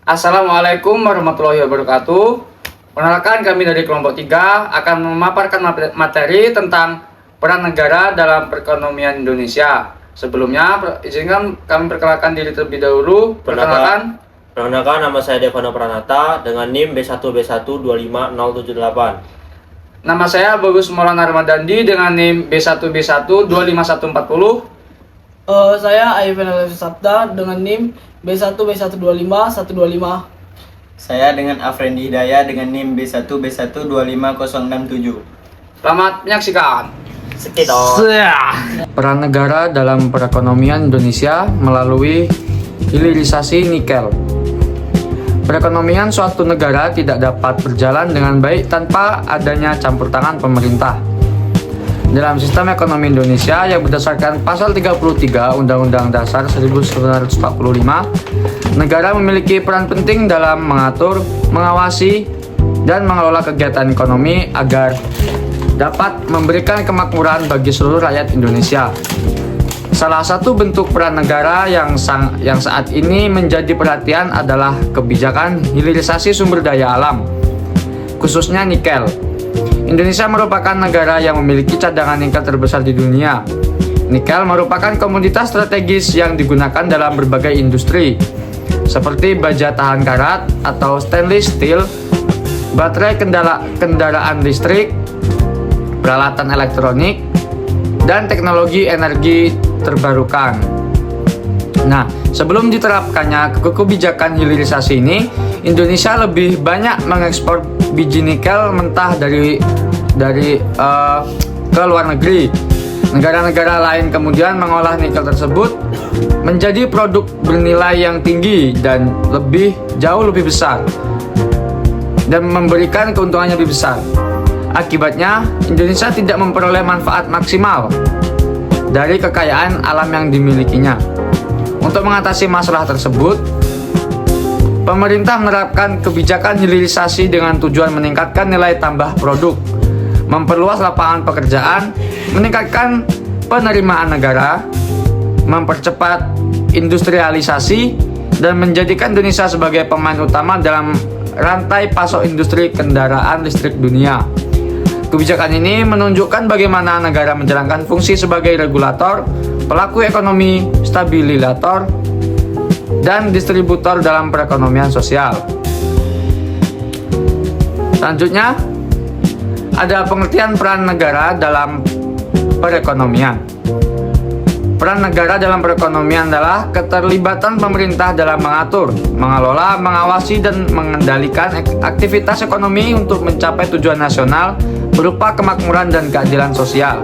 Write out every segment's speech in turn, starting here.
Assalamualaikum warahmatullahi wabarakatuh. Perkenalkan, kami dari kelompok 3 akan memaparkan materi tentang peran negara dalam perekonomian Indonesia. Sebelumnya, izinkan kami perkenalkan diri terlebih dahulu. Perkenalkan, nama saya Devano Pranata dengan NIM B1B1250078. Nama saya Bagus Maulana Ramadandi dengan NIM B1B1 25140. Saya Ayven Alif Sabda dengan NIM B1B125-125. Saya dengan Afrendi Hidayah dengan NIM B1B1 25067. Selamat menyaksikan. Sekitar. Peran negara dalam perekonomian Indonesia melalui hilirisasi nikel. Perekonomian suatu negara tidak dapat berjalan dengan baik tanpa adanya campur tangan pemerintah. Dalam sistem ekonomi Indonesia yang berdasarkan pasal 33 Undang-Undang Dasar 1945, negara memiliki peran penting dalam mengatur, mengawasi, dan mengelola kegiatan ekonomi agar dapat memberikan kemakmuran bagi seluruh rakyat Indonesia. Salah satu bentuk peran negara yang saat ini menjadi perhatian adalah kebijakan hilirisasi sumber daya alam, khususnya nikel. Indonesia merupakan negara yang memiliki cadangan nikel terbesar di dunia. Nikel merupakan komoditas strategis yang digunakan dalam berbagai industri, seperti baja tahan karat atau stainless steel, baterai kendaraan listrik, peralatan elektronik, dan teknologi energi terbarukan. Nah, sebelum diterapkannya kebijakan hilirisasi ini, Indonesia lebih banyak mengekspor biji nikel mentah dari ke luar negeri. Negara-negara lain kemudian mengolah nikel tersebut menjadi produk bernilai yang tinggi dan jauh lebih besar dan memberikan keuntungan yang lebih besar. Akibatnya, Indonesia tidak memperoleh manfaat maksimal dari kekayaan alam yang dimilikinya. Untuk mengatasi masalah tersebut, pemerintah menerapkan kebijakan hilirisasi dengan tujuan meningkatkan nilai tambah produk, memperluas lapangan pekerjaan, meningkatkan penerimaan negara, mempercepat industrialisasi, dan menjadikan Indonesia sebagai pemain utama dalam rantai pasok industri kendaraan listrik dunia. Kebijakan ini menunjukkan bagaimana negara menjalankan fungsi sebagai regulator, pelaku ekonomi, stabilisator, dan distributor dalam perekonomian sosial. Selanjutnya, ada pengertian peran negara dalam perekonomian. Peran negara dalam perekonomian adalah keterlibatan pemerintah dalam mengatur, mengelola, mengawasi, dan mengendalikan aktivitas ekonomi untuk mencapai tujuan nasional berupa kemakmuran dan keadilan sosial.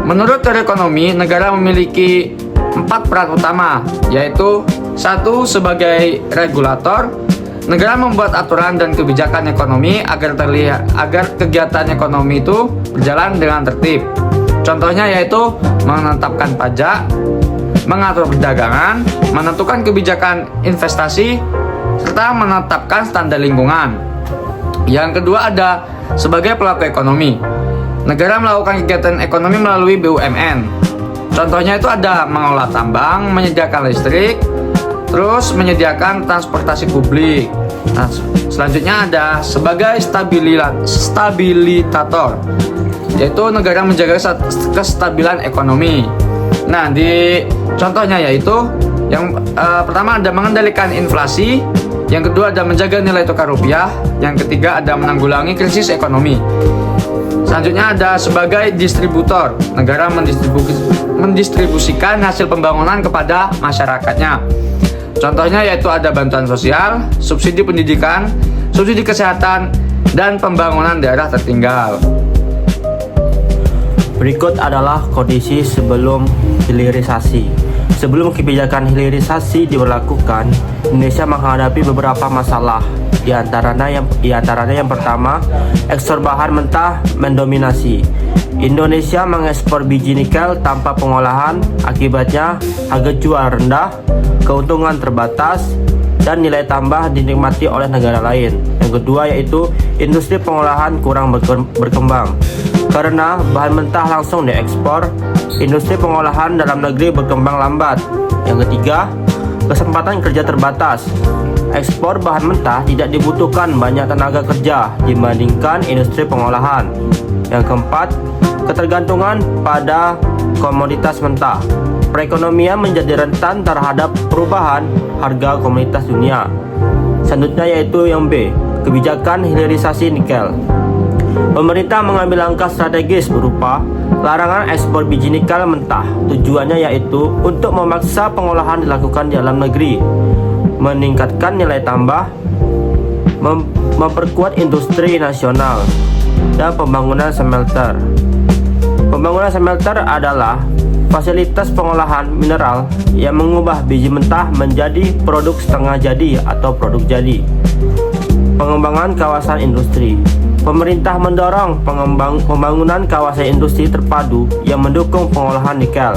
Menurut teori ekonomi, negara memiliki 4 peran utama, yaitu 1. Sebagai regulator, negara membuat aturan dan kebijakan ekonomi agar kegiatan ekonomi itu berjalan dengan tertib. Contohnya yaitu menetapkan pajak, mengatur perdagangan, menentukan kebijakan investasi, serta menetapkan standar lingkungan. Yang kedua ada sebagai pelaku ekonomi. Negara melakukan kegiatan ekonomi melalui BUMN. Contohnya itu ada mengolah tambang, menyediakan listrik, terus menyediakan transportasi publik. Nah, selanjutnya ada sebagai stabilitator, yaitu negara menjaga kestabilan ekonomi. Nah, di contohnya yaitu yang pertama ada mengendalikan inflasi, yang kedua ada menjaga nilai tukar rupiah, yang ketiga ada menanggulangi krisis ekonomi. Selanjutnya ada sebagai distributor, negara mendistribusikan hasil pembangunan kepada masyarakatnya. Contohnya yaitu ada bantuan sosial, subsidi pendidikan, subsidi kesehatan, dan pembangunan daerah tertinggal. Berikut adalah kondisi sebelum hilirisasi. Sebelum kebijakan hilirisasi diberlakukan, Indonesia menghadapi beberapa masalah. Di antaranya yang pertama, ekspor bahan mentah mendominasi. Indonesia mengekspor biji nikel tanpa pengolahan, akibatnya harga jual rendah, keuntungan terbatas, dan nilai tambah dinikmati oleh negara lain. Yang kedua yaitu industri pengolahan kurang berkembang. Karena bahan mentah langsung diekspor, industri pengolahan dalam negeri berkembang lambat. Yang ketiga, kesempatan kerja terbatas. ekspor bahan mentah tidak dibutuhkan banyak tenaga kerja dibandingkan industri pengolahan. Yang keempat, ketergantungan pada komoditas mentah. Perekonomian menjadi rentan terhadap perubahan harga komoditas dunia. Selanjutnya yaitu yang B, kebijakan hilirisasi nikel. Pemerintah mengambil langkah strategis berupa larangan ekspor biji nikel mentah. Tujuannya yaitu untuk memaksa pengolahan dilakukan di dalam negeri, meningkatkan nilai tambah, memperkuat industri nasional, dan pembangunan smelter. Pembangunan smelter adalah fasilitas pengolahan mineral yang mengubah biji mentah menjadi produk setengah jadi atau produk jadi. Pengembangan kawasan industri. Pemerintah mendorong pembangunan kawasan industri terpadu yang mendukung pengolahan nikel.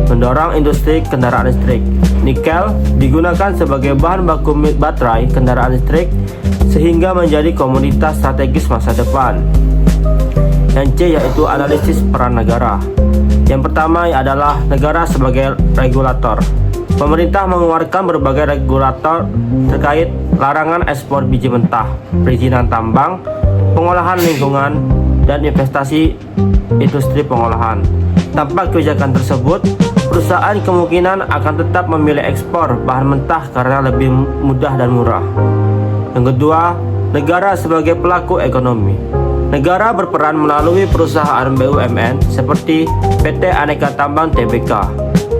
Mendorong industri kendaraan listrik. Nikel digunakan sebagai bahan baku baterai kendaraan listrik sehingga menjadi komoditas strategis masa depan. Yang C yaitu analisis peran negara. Yang pertama adalah negara sebagai regulator. Pemerintah mengeluarkan berbagai regulator terkait larangan ekspor biji mentah, perizinan tambang, pengolahan lingkungan, dan investasi industri pengolahan. Tanpa kebijakan tersebut, perusahaan kemungkinan akan tetap memilih ekspor bahan mentah karena lebih mudah dan murah. Yang kedua, negara sebagai pelaku ekonomi. Negara berperan melalui perusahaan BUMN seperti PT Aneka Tambang Tbk,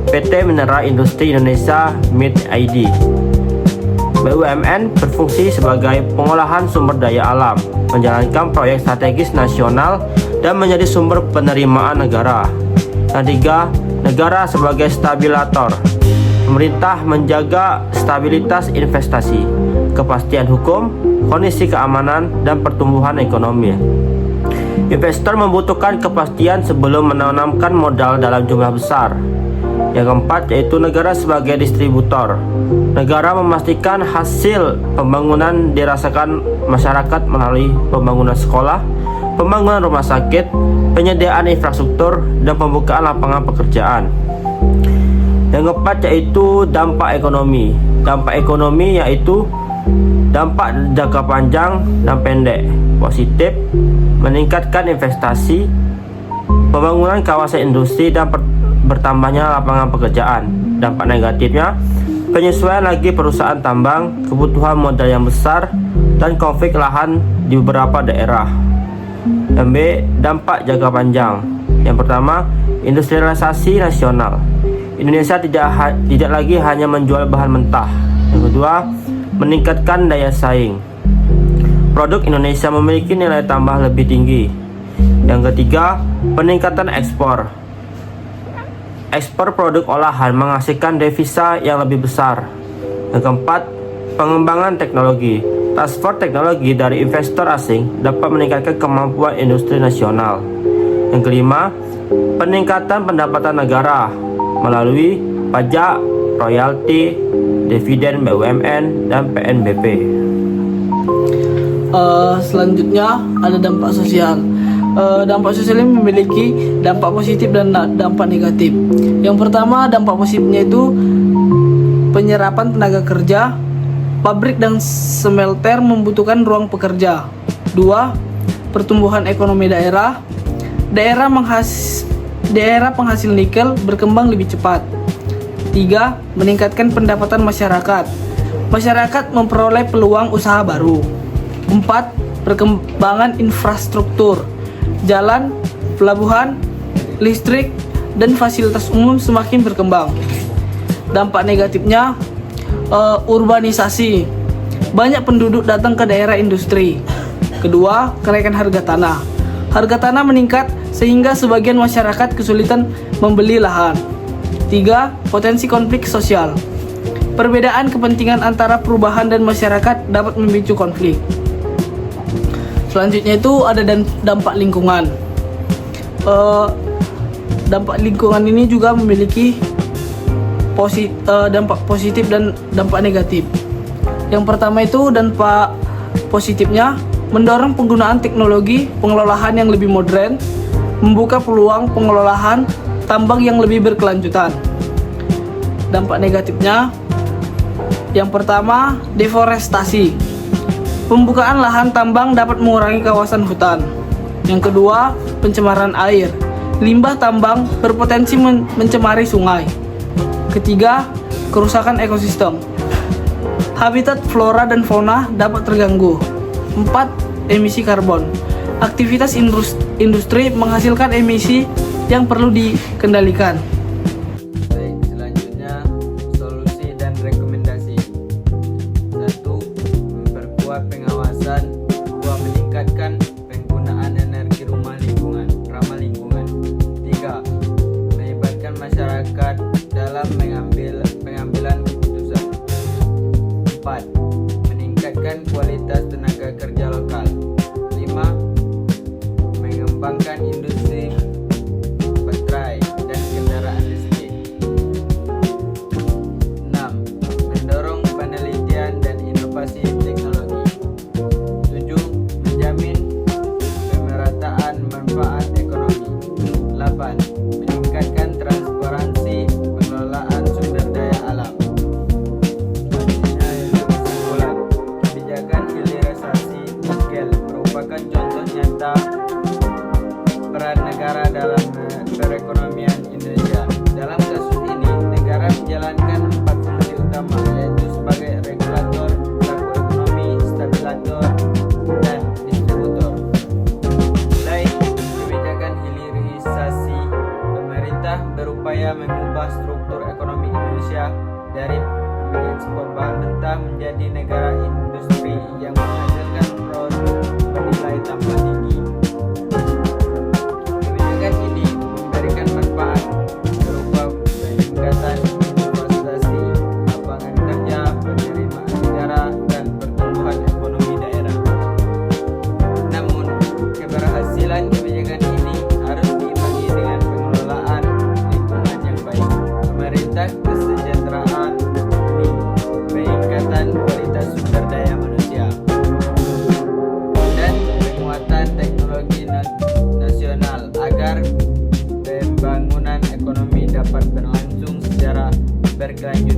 PT Mineral Industri Indonesia (MIND ID). BUMN berfungsi sebagai pengolahan sumber daya alam, menjalankan proyek strategis nasional, dan menjadi sumber penerimaan negara. Yang tiga, negara sebagai stabilator. Pemerintah menjaga stabilitas investasi, kepastian hukum, kondisi keamanan, dan pertumbuhan ekonomi. Investor membutuhkan kepastian sebelum menanamkan modal dalam jumlah besar. Yang keempat yaitu negara sebagai distributor. Negara memastikan hasil pembangunan dirasakan masyarakat melalui pembangunan sekolah, pembangunan rumah sakit, penyediaan infrastruktur, dan pembukaan lapangan pekerjaan. Yang keempat yaitu dampak ekonomi. Dampak ekonomi yaitu dampak jangka panjang dan pendek. Positif, meningkatkan investasi, pembangunan kawasan industri, dan bertambahnya lapangan pekerjaan. Dampak negatifnya, penyesuaian lagi perusahaan tambang, kebutuhan modal yang besar, dan konflik lahan di beberapa daerah. Yang B, dampak jangka panjang. Yang pertama, industrialisasi nasional. Indonesia tidak lagi hanya menjual bahan mentah. Yang kedua, meningkatkan daya saing. Produk Indonesia memiliki nilai tambah lebih tinggi. Yang ketiga, peningkatan ekspor. Ekspor produk olahan menghasilkan devisa yang lebih besar. Yang keempat, pengembangan teknologi. Transfer teknologi dari investor asing dapat meningkatkan kemampuan industri nasional. Yang kelima, peningkatan pendapatan negara melalui pajak, royalti, dividen BUMN, dan PNBP. Selanjutnya ada dampak sosial. Dampak sosial ini memiliki dampak positif dan dampak negatif. Yang pertama, dampak positifnya itu penyerapan tenaga kerja. Pabrik dan smelter membutuhkan ruang pekerja. 2. Pertumbuhan ekonomi daerah. Daerah penghasil nikel berkembang lebih cepat. 3. Meningkatkan pendapatan masyarakat. Masyarakat memperoleh peluang usaha baru. 4. Perkembangan infrastruktur. Jalan, pelabuhan, listrik, dan fasilitas umum semakin berkembang. Dampak negatifnya, urbanisasi. Banyak penduduk datang ke daerah industri. Kedua, kenaikan harga tanah. Harga tanah meningkat sehingga sebagian masyarakat kesulitan membeli lahan. 3. Potensi konflik sosial. Perbedaan kepentingan antara perubahan dan masyarakat dapat memicu konflik. Selanjutnya itu ada dampak lingkungan. Dampak lingkungan ini juga memiliki dampak positif dan dampak negatif. Yang pertama itu dampak positifnya, mendorong penggunaan teknologi pengelolaan yang lebih modern, membuka peluang pengelolaan tambang yang lebih berkelanjutan. Dampak negatifnya, Yang pertama, deforestasi. Pembukaan lahan tambang dapat mengurangi kawasan hutan. Yang kedua, pencemaran air. Limbah tambang berpotensi mencemari sungai. Ketiga, kerusakan ekosistem. Habitat flora dan fauna dapat terganggu. 4. Emisi karbon. Aktivitas industri menghasilkan emisi yang perlu dikendalikan. Baik, selanjutnya solusi dan rekomendasi. 1. Memperkuat pengawasan. 2. Meningkatkan penggunaan energi ramah lingkungan. 3. Melibatkan masyarakat dalam pengambilan keputusan. 4. Meningkatkan kualitas tenaga kerja lokal. 5. Mengembangkan industri baterai dan kendaraan listrik. 6. Mendorong penelitian dan inovasi teknologi. 7. Menjamin pemerataan manfaat ekonomi. 8. Meningkatkan transparansi pengelolaan sumber daya alam. Selanjutnya yaitu kesimpulan. Kebijakan hilirisasi nikel merupakan contoh nyata peran negara dalam perekonomian Indonesia. Dalam kasus ini, negara menjalankan 4 fungsi utama, yaitu sebagai regulator, pelaku ekonomi, stabilisator, dan distributor. Mulai kebijakan hilirisasi, pemerintah berupaya mengubah struktur ekonomi Indonesia dari mengekspor bahan mentah menjadi negara industri yang menghasilkan produk bernilai tambah tinggi. Kebijakan ini memberikan manfaat berupa peningkatan investasi, lapangan kerja, penerimaan negara, dan pertumbuhan ekonomi daerah. Namun, keberhasilan kebijakan ini harus diimbangi dengan pengelolaan lingkungan yang baik, pemerintah kesejahteraan, peningkatan kualitas sumber daya manusia, dan penguatan teknologi nasional agar pembangunan ekonomi dapat berlangsung secara berkelanjutan.